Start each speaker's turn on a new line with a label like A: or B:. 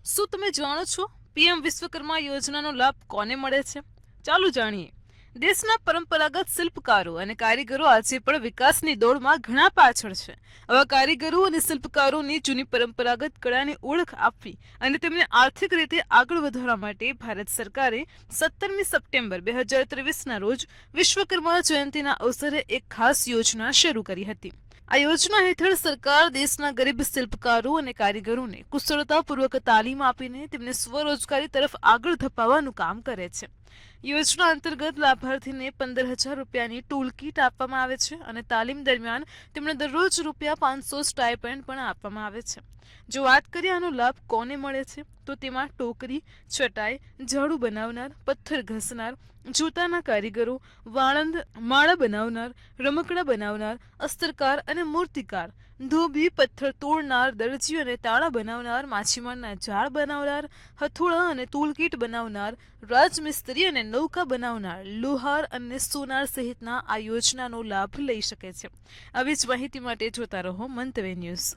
A: શું તમે જાણો છો પીએમ વિશ્વકર્મા યોજનાનો લાભ કોને મળે છે? ચાલો જાણીએ. દેશના પરંપરાગત શિલ્પકારો અને કારીગરો આજે પણ વિકાસની દોડમાં ઘણા પાછળ છે. આવા કારીગરો અને શિલ્પકારોની જૂની પરંપરાગત કળાની ઓળખ આપવી અને તેમને આર્થિક રીતે આગળ વધારવા માટે ભારત સરકારે 17મી સપ્ટેમ્બર 2023ના રોજ વિશ્વકર્મા જયંતિના અવસરે એક ખાસ યોજના શરૂ કરી હતી. આ યોજના હેઠળ સરકાર દેશના ગરીબ શિલ્પકારો અને કારીગરોને કુશળતાપૂર્વક તાલીમ આપીને તેમને સ્વરોજગારી તરફ આગળ ધપાવવાનું કામ કરે છે. યોજના અંતર્ગત લાભાર્થીને 15,000 રૂપિયાની ટૂલ કીટ આપવામાં આવે છે અને તાલીમ દરમિયાન તેમને દરરોજ ₹500 સ્ટાઇપેન્ડ પણ આપવામાં આવે છે. જો વાત કરીએ આનો લાભ કોને મળે છે, તો તેમાં ટોકરી, ચટાઈ, ઝાડુ બનાવનાર, પથ્થર ઘસનાર, જૂતાના કારીગરો, વાળંદ, માળા બનાવનાર, રમકડા બનાવનાર, અસ્તરકાર અને મૂર્તિકાર, ધોબી, પથ્થર તોડનાર, દરજી અને તાળા બનાવનાર, માછીમારના જાળ બનાવનાર, હથોડા અને ટૂલકીટ બનાવનાર, રાજમિસ્ત્રી અને નૌકા બનાવનાર, લુહાર અને સોનાર સહિતના આ યોજનાનો લાભ લઈ શકે છે. આવી જ માહિતી માટે જોતા રહો મંતવ્ય ન્યૂઝ.